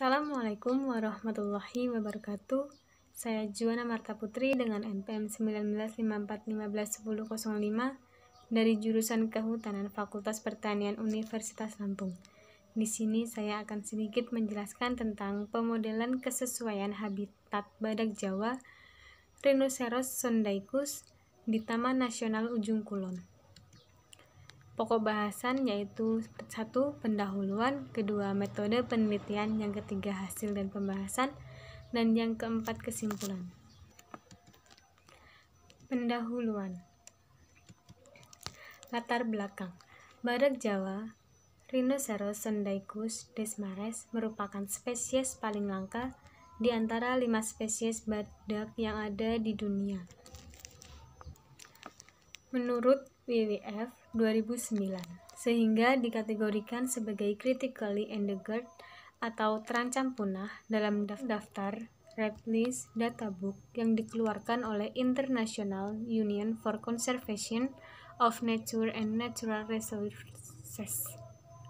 Assalamualaikum warahmatullahi wabarakatuh. Saya Juwana Marta Putri dengan NPM 1954151005 dari jurusan Kehutanan Fakultas Pertanian Universitas Lampung. Di sini saya akan sedikit menjelaskan tentang pemodelan kesesuaian habitat badak Jawa Rhinoceros sondaicus di Taman Nasional Ujung Kulon. Pokok bahasan yaitu 1. Pendahuluan, kedua metode penelitian, yang ketiga hasil dan pembahasan, dan yang keempat kesimpulan. Pendahuluan. Latar belakang. Badak Jawa Rhinoceros sondaicus desmares merupakan spesies paling langka di antara 5 spesies badak yang ada di dunia. Menurut WWF 2009, sehingga dikategorikan sebagai critically endangered atau terancam punah dalam daftar Red List Data Book yang dikeluarkan oleh International Union for Conservation of Nature and Natural Resources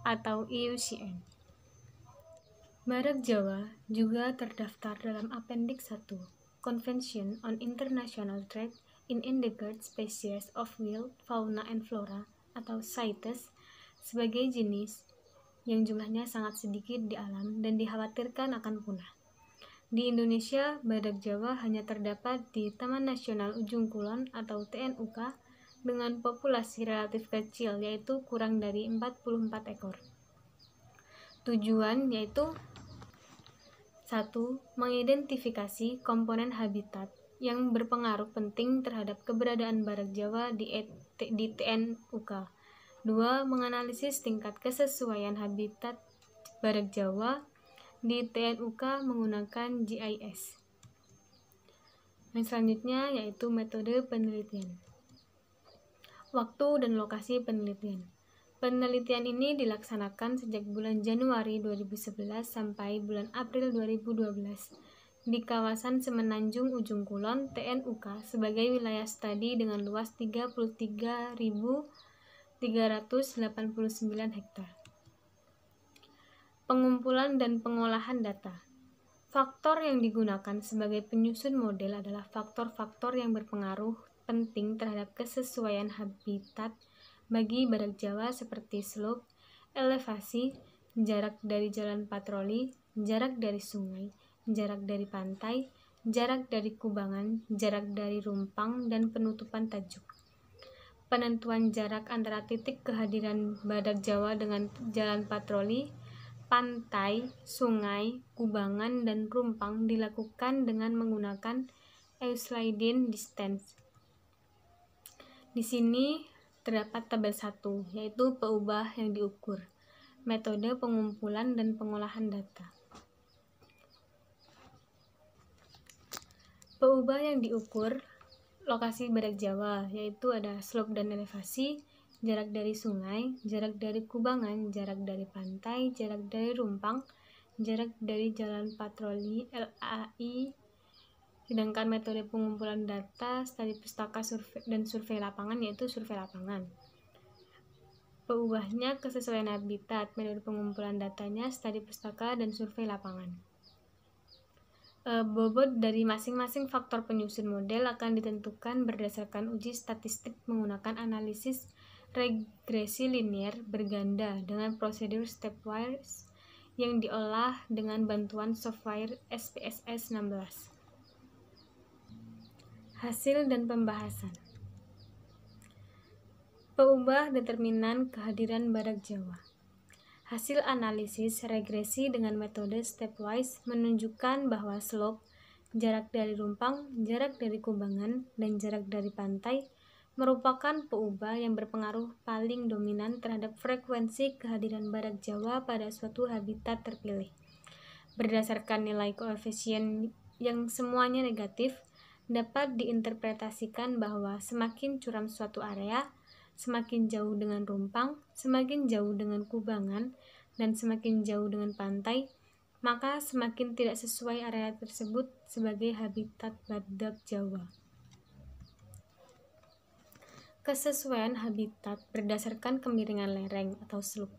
atau IUCN. Badak Jawa juga terdaftar dalam Appendix 1 Convention on International Trade in Endangered Species of Wild Fauna and Flora atau CITES sebagai jenis yang jumlahnya sangat sedikit di alam dan dikhawatirkan akan punah. Di Indonesia, badak Jawa hanya terdapat di Taman Nasional Ujung Kulon atau TNUK dengan populasi relatif kecil, yaitu kurang dari 44 ekor. Tujuan yaitu 1. Mengidentifikasi komponen habitat yang berpengaruh penting terhadap keberadaan badak Jawa di TNUK. 2. Menganalisis tingkat kesesuaian habitat badak Jawa di TNUK menggunakan GIS. Yang selanjutnya yaitu metode penelitian. Waktu dan lokasi penelitian. Penelitian ini dilaksanakan sejak bulan Januari 2011 sampai bulan April 2012 di kawasan Semenanjung Ujung Kulon TNUK sebagai wilayah studi dengan luas 33.389 hektar. Pengumpulan dan pengolahan data. Faktor yang digunakan sebagai penyusun model adalah faktor-faktor yang berpengaruh penting terhadap kesesuaian habitat bagi badak Jawa seperti slope, elevasi, jarak dari jalan patroli, jarak dari sungai, jarak dari pantai, jarak dari kubangan, jarak dari rumpang, dan penutupan tajuk. Penentuan jarak antara titik kehadiran badak Jawa dengan jalan patroli, pantai, sungai, kubangan, dan rumpang dilakukan dengan menggunakan Euclidean distance. Di sini terdapat tabel 1, yaitu peubah yang diukur, metode pengumpulan dan pengolahan data. Peubah yang diukur lokasi badak Jawa, yaitu ada slope dan elevasi, jarak dari sungai, jarak dari kubangan, jarak dari pantai, jarak dari rumpang, jarak dari jalan patroli LAI. Sedangkan metode pengumpulan data studi pustaka dan survei lapangan yaitu survei lapangan. Peubahnya kesesuaian habitat, metode pengumpulan datanya studi pustaka dan survei lapangan. Bobot dari masing-masing faktor penyusun model akan ditentukan berdasarkan uji statistik menggunakan analisis regresi linear berganda dengan prosedur stepwise yang diolah dengan bantuan software SPSS 16. Hasil dan pembahasan. Peubah determinan kehadiran badak Jawa. Hasil analisis regresi dengan metode stepwise menunjukkan bahwa slope, jarak dari rumpang, jarak dari kubangan, dan jarak dari pantai merupakan peubah yang berpengaruh paling dominan terhadap frekuensi kehadiran badak Jawa pada suatu habitat terpilih. Berdasarkan nilai koefisien yang semuanya negatif, dapat diinterpretasikan bahwa semakin curam suatu area, semakin jauh dengan rumpang, semakin jauh dengan kubangan, dan semakin jauh dengan pantai, maka semakin tidak sesuai area tersebut sebagai habitat badak Jawa. Kesesuaian habitat berdasarkan kemiringan lereng atau slope.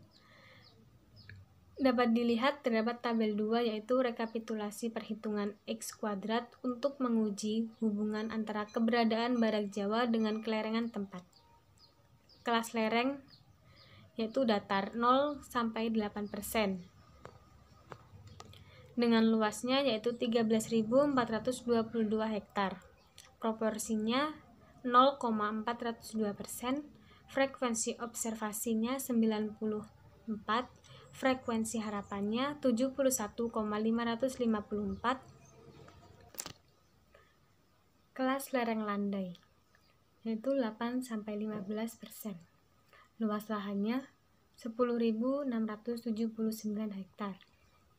Dapat dilihat terdapat tabel 2 yaitu rekapitulasi perhitungan X kuadrat untuk menguji hubungan antara keberadaan badak Jawa dengan kelerengan tempat. Kelas lereng yaitu datar 0 sampai 8%. Dengan luasnya yaitu 13.422 hektar. Proporsinya 0,402%, frekuensi observasinya 94, frekuensi harapannya 71,554. Kelas lereng landai yaitu 8-15%. Luas lahannya 10.679 hektar.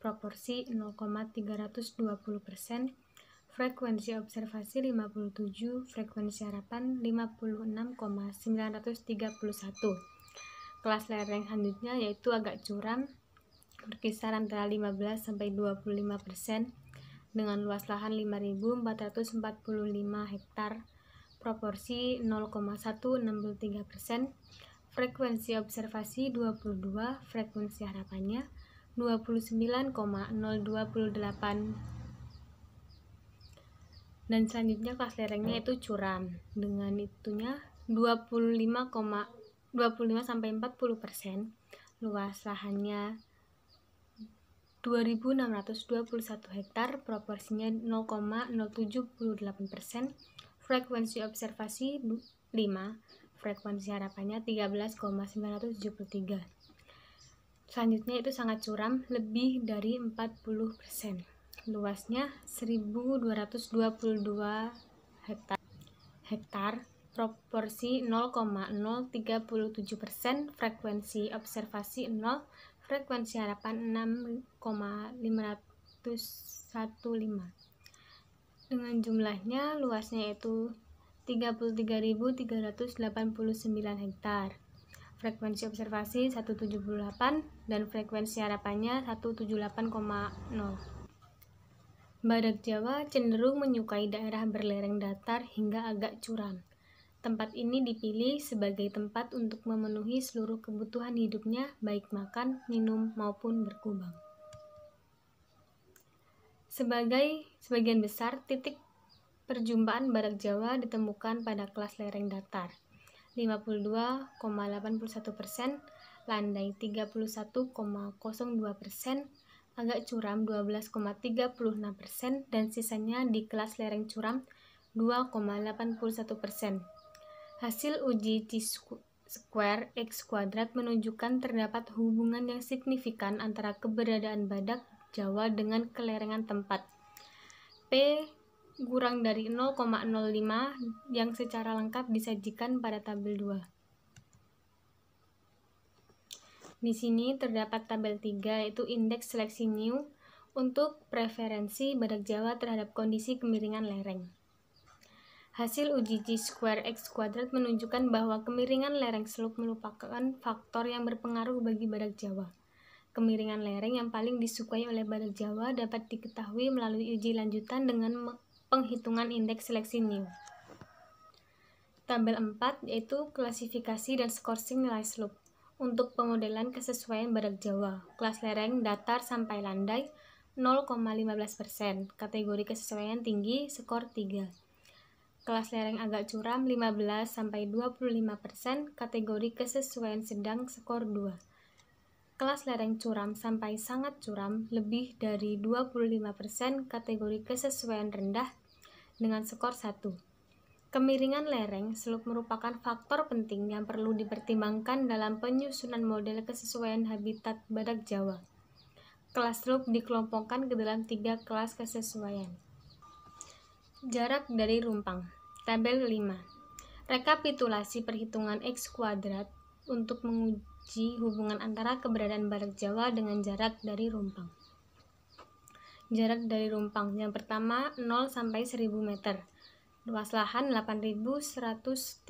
Proporsi 0,320%, frekuensi observasi 57, frekuensi harapan 56,931. Kelas lereng selanjutnya yaitu agak curam, berkisar antara 15-25%, dengan luas lahan 5.445 hektar, proporsi 0,163%, frekuensi observasi 22, frekuensi harapannya 29,028. Dan selanjutnya kelas lerengnya itu curam, dengan itunya 25-40%, luas lahannya 2.621 hektar, proporsinya 0,078%, frekuensi observasi 5, frekuensi harapannya 13,973. Selanjutnya itu sangat curam, lebih dari 40%. Luasnya 1.222 hektar, proporsi 0,037%, frekuensi observasi 0, frekuensi harapan 6,515. Dengan jumlahnya luasnya yaitu 33.389 hektar. Frekuensi observasi 178 dan frekuensi harapannya 178,0. Badak Jawa cenderung menyukai daerah berlereng datar hingga agak curam. Tempat ini dipilih sebagai tempat untuk memenuhi seluruh kebutuhan hidupnya, baik makan, minum, maupun berkubang. Sebagian besar titik perjumpaan badak Jawa ditemukan pada kelas lereng datar, 52,81%, landai 31,02%, agak curam 12,36%, dan sisanya di kelas lereng curam 2,81%. Hasil uji Chi-square X kuadrat menunjukkan terdapat hubungan yang signifikan antara keberadaan badak Jawa dengan kelerengan tempat. P kurang dari 0,05 yang secara lengkap disajikan pada tabel 2. Di sini terdapat tabel 3 yaitu indeks seleksi new untuk preferensi badak Jawa terhadap kondisi kemiringan lereng. Hasil uji Chi-square X kuadrat menunjukkan bahwa kemiringan lereng slope merupakan faktor yang berpengaruh bagi badak Jawa. Kemiringan lereng yang paling disukai oleh badak Jawa dapat diketahui melalui uji lanjutan dengan penghitungan indeks seleksi new. Tabel 4 yaitu klasifikasi dan skorsing nilai slope untuk pemodelan kesesuaian badak Jawa. Kelas lereng datar sampai landai 0,15%, kategori kesesuaian tinggi skor 3. Kelas lereng agak curam 15-25%, kategori kesesuaian sedang skor 2. Kelas lereng curam sampai sangat curam lebih dari 25%, kategori kesesuaian rendah dengan skor 1. Kemiringan lereng slope merupakan faktor penting yang perlu dipertimbangkan dalam penyusunan model kesesuaian habitat badak Jawa. Kelas slope dikelompokkan ke dalam 3 kelas kesesuaian. Jarak dari rumpang. Tabel 5. Rekapitulasi perhitungan X kuadrat untuk menguji hubungan antara keberadaan badak Jawa dengan jarak dari rumpang. Jarak dari rumpang yang pertama 0 sampai 1000 meter. Luas lahan 8.139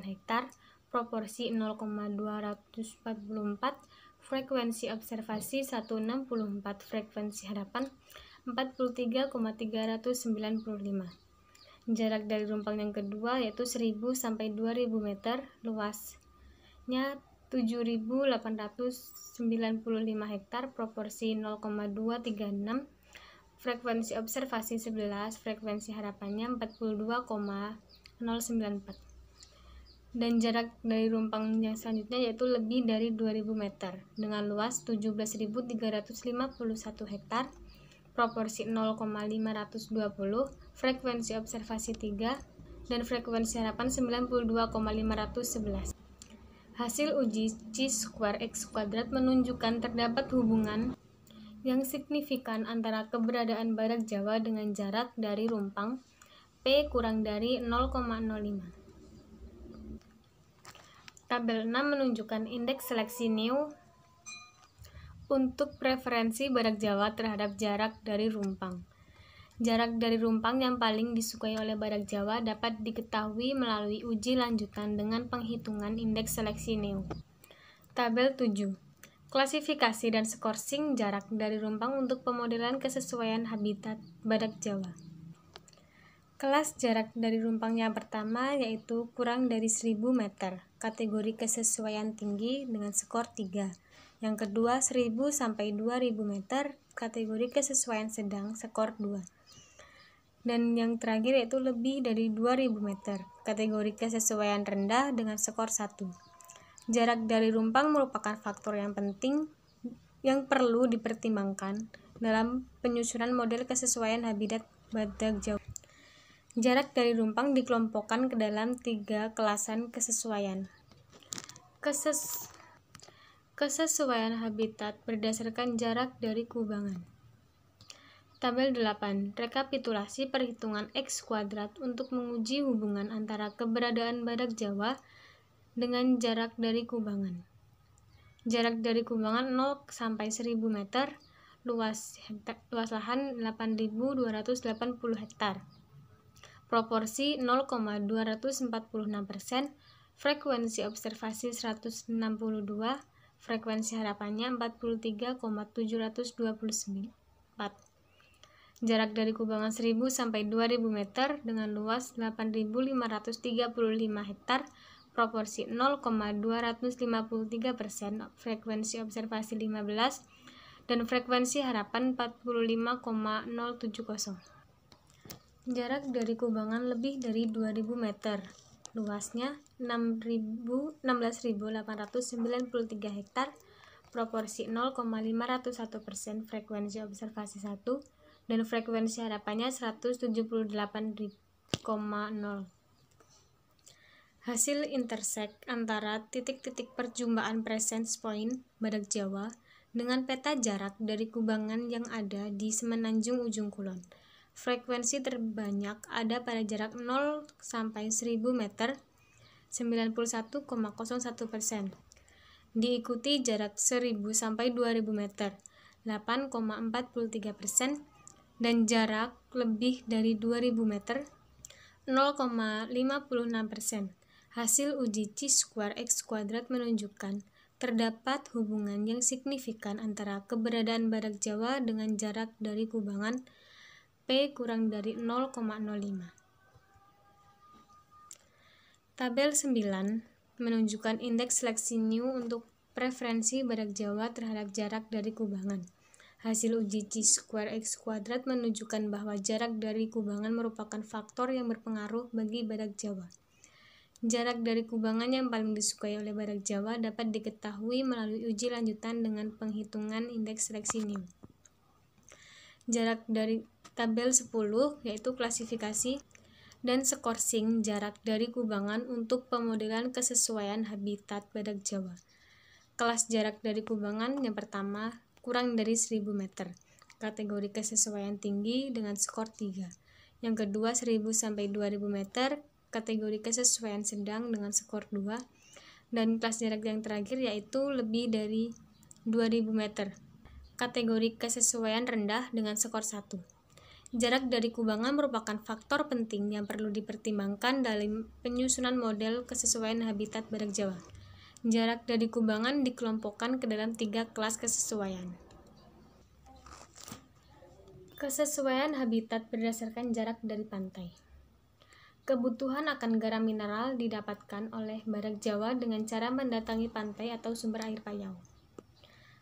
hektar, proporsi 0,244, frekuensi observasi 164, frekuensi harapan 43,395. Jarak dari rumpang yang kedua yaitu 1000 sampai 2000 meter, luasnya 7.895 hektar, proporsi 0,236, frekuensi observasi 11, frekuensi harapannya 42,094, dan jarak dari Rumpang yang selanjutnya yaitu lebih dari 2000 meter dengan luas 17.351 hektar, proporsi 0,520, frekuensi observasi 3, dan frekuensi harapan 92,511. Hasil uji chi-square x² menunjukkan terdapat hubungan yang signifikan antara keberadaan badak Jawa dengan jarak dari Rumpang P kurang dari 0,05. Tabel 6 menunjukkan indeks seleksi New untuk preferensi badak Jawa terhadap jarak dari Rumpang. Jarak dari Rumpang yang paling disukai oleh badak Jawa dapat diketahui melalui uji lanjutan dengan penghitungan indeks seleksi New. Tabel 7. Klasifikasi dan skorsing jarak dari Rumpang untuk pemodelan kesesuaian habitat badak Jawa. Kelas jarak dari Rumpang yang pertama yaitu kurang dari 1000 meter, kategori kesesuaian tinggi dengan skor 3. Yang kedua 1000 sampai 2000 meter, kategori kesesuaian sedang, skor 2. Dan yang terakhir yaitu lebih dari 2000 meter, kategori kesesuaian rendah dengan skor 1. Jarak dari Rumpang merupakan faktor yang penting yang perlu dipertimbangkan dalam penyusunan model kesesuaian habitat badak Jawa. Jarak dari Rumpang dikelompokkan ke dalam 3 kelasan kesesuaian. Kesesuaian habitat berdasarkan jarak dari kubangan. Tabel 8. Rekapitulasi perhitungan X² untuk menguji hubungan antara keberadaan badak Jawa dengan jarak dari kubangan. Jarak dari kubangan 0 sampai 1000 meter, luas lahan 8.280 hektar. Proporsi 0,246%, frekuensi observasi 162, frekuensi harapannya 43,724. Jarak dari kubangan 1000 sampai 2000 meter dengan luas 8.535 hektar, proporsi 0,253%, frekuensi observasi 15, dan frekuensi harapan 45,070. Jarak dari kubangan lebih dari 2000 meter, luasnya 16.893 hektar, proporsi 0,501%, frekuensi observasi 1, dan frekuensi harapannya 178,0. Hasil intersek antara titik-titik perjumpaan presence point badak Jawa dengan peta jarak dari kubangan yang ada di semenanjung ujung kulon. Frekuensi terbanyak ada pada jarak 0 sampai 1000 meter, 91,01%. Diikuti jarak 1000 sampai 2000 meter, 8,43%, dan jarak lebih dari 2000 meter, 0,56%. Hasil uji chi-square x² menunjukkan terdapat hubungan yang signifikan antara keberadaan badak Jawa dengan jarak dari kubangan P kurang dari 0,05. Tabel 9 menunjukkan indeks seleksi New untuk preferensi badak Jawa terhadap jarak dari kubangan. Hasil uji chi-square x² menunjukkan bahwa jarak dari kubangan merupakan faktor yang berpengaruh bagi badak Jawa. Jarak dari kubangan yang paling disukai oleh badak Jawa dapat diketahui melalui uji lanjutan dengan penghitungan indeks seleksi New. Jarak dari tabel 10 yaitu klasifikasi dan skorsing jarak dari kubangan untuk pemodelan kesesuaian habitat badak Jawa. Kelas jarak dari kubangan yang pertama kurang dari 1000 meter, kategori kesesuaian tinggi dengan skor 3. Yang kedua 1000 sampai 2000 meter, kategori kesesuaian sedang dengan skor 2. Dan kelas jarak yang terakhir yaitu lebih dari 2000 meter, kategori kesesuaian rendah dengan skor 1. Jarak dari kubangan merupakan faktor penting yang perlu dipertimbangkan dalam penyusunan model kesesuaian habitat badak Jawa. Jarak dari kubangan dikelompokkan ke dalam 3 kelas kesesuaian. Kesesuaian habitat berdasarkan jarak dari pantai. Kebutuhan akan garam mineral didapatkan oleh badak Jawa dengan cara mendatangi pantai atau sumber air payau.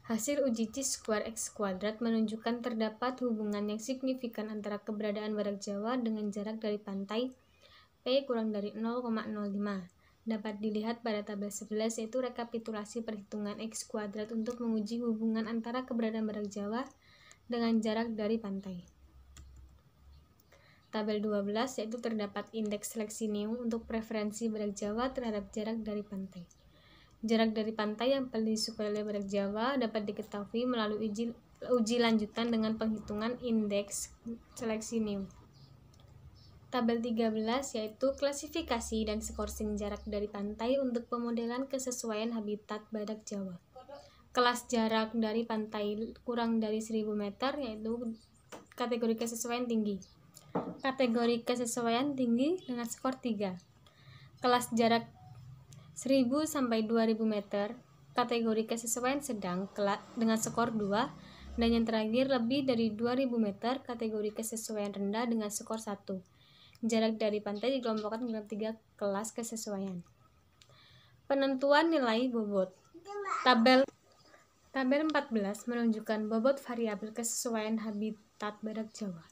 Hasil uji chi-square x kuadrat menunjukkan terdapat hubungan yang signifikan antara keberadaan badak Jawa dengan jarak dari pantai P kurang dari 0,05. Dapat dilihat pada tabel 11, yaitu rekapitulasi perhitungan x kuadrat untuk menguji hubungan antara keberadaan badak Jawa dengan jarak dari pantai. Tabel 12, yaitu terdapat indeks seleksi New untuk preferensi badak Jawa terhadap jarak dari pantai. Jarak dari pantai yang paling disukai oleh badak Jawa dapat diketahui melalui uji lanjutan dengan penghitungan indeks seleksi New. Tabel 13, yaitu klasifikasi dan skorsing jarak dari pantai untuk pemodelan kesesuaian habitat badak Jawa. Kelas jarak dari pantai kurang dari 1000 meter, yaitu kategori kesesuaian tinggi. Kategori kesesuaian tinggi dengan skor 3. Kelas jarak 1000 sampai 2000 meter, kategori kesesuaian sedang dengan skor 2, dan yang terakhir lebih dari 2000 meter, kategori kesesuaian rendah dengan skor 1. Jarak dari pantai dikelompokkan dalam 3 kelas kesesuaian. Penentuan nilai bobot. Tabel 14 menunjukkan bobot variabel kesesuaian habitat badak Jawa.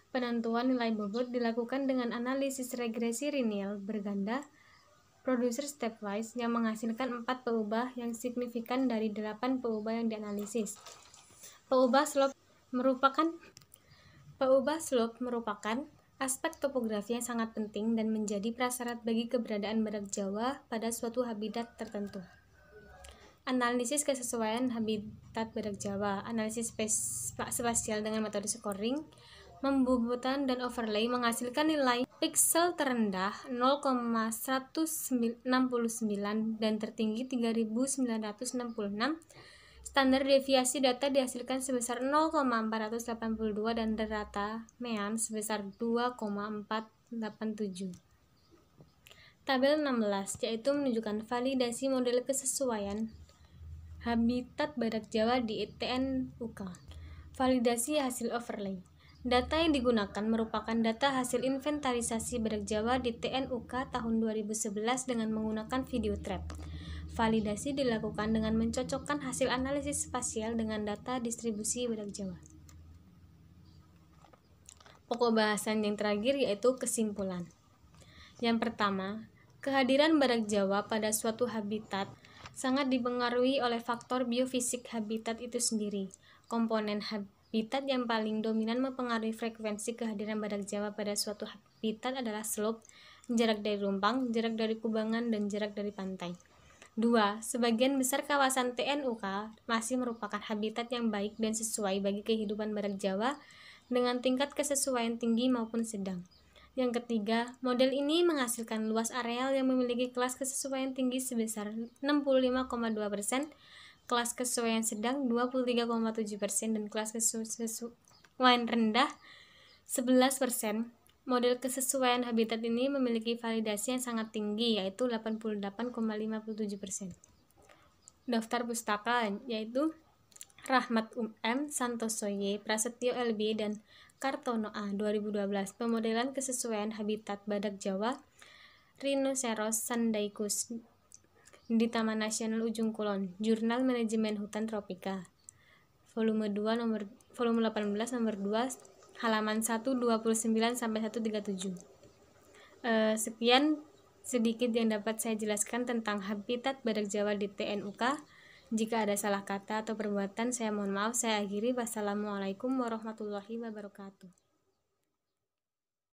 Penentuan nilai bobot dilakukan dengan analisis regresi linear berganda producer stepwise yang menghasilkan 4 peubah yang signifikan dari 8 peubah yang dianalisis. Peubah slope merupakan aspek topografi yang sangat penting dan menjadi prasyarat bagi keberadaan badak Jawa pada suatu habitat tertentu. Analisis kesesuaian habitat badak Jawa. Analisis spasial dengan metode scoring, pembobotan dan overlay menghasilkan nilai piksel terendah 0,169 dan tertinggi 3966. Standar deviasi data dihasilkan sebesar 0,482 dan rata mean sebesar 2,487. Tabel 16, yaitu menunjukkan validasi model kesesuaian habitat badak Jawa di TNUK. Validasi hasil overlay. Data yang digunakan merupakan data hasil inventarisasi badak Jawa di TNUK tahun 2011 dengan menggunakan video trap. Validasi dilakukan dengan mencocokkan hasil analisis spasial dengan data distribusi badak Jawa. Pokok bahasan yang terakhir yaitu kesimpulan. Yang pertama, kehadiran badak Jawa pada suatu habitat sangat dipengaruhi oleh faktor biofisik habitat itu sendiri. Komponen habitat yang paling dominan mempengaruhi frekuensi kehadiran badak Jawa pada suatu habitat adalah slope, jarak dari lumpang, jarak dari kubangan, dan jarak dari pantai. 2. Sebagian besar kawasan TNUK masih merupakan habitat yang baik dan sesuai bagi kehidupan badak Jawa dengan tingkat kesesuaian tinggi maupun sedang. Yang ketiga, model ini menghasilkan luas areal yang memiliki kelas kesesuaian tinggi sebesar 65,2%, kelas kesesuaian sedang 23,7%, dan kelas kesesuaian rendah 11%. Model kesesuaian habitat ini memiliki validasi yang sangat tinggi, yaitu 88,57%. Daftar pustaka yaitu Rahmat M, Santoso Y, Prasetyo LB, dan Kartono A 2012. Pemodelan kesesuaian habitat badak Jawa Rhinoceros sandaicus di Taman Nasional Ujung Kulon, Jurnal Manajemen Hutan Tropika, volume 18 nomor 2, halaman 129 sampai 137. Sekian sedikit yang dapat saya jelaskan tentang habitat badak Jawa di TNUK. Jika ada salah kata atau perbuatan, saya mohon maaf. Saya akhiri. Wassalamualaikum warahmatullahi wabarakatuh.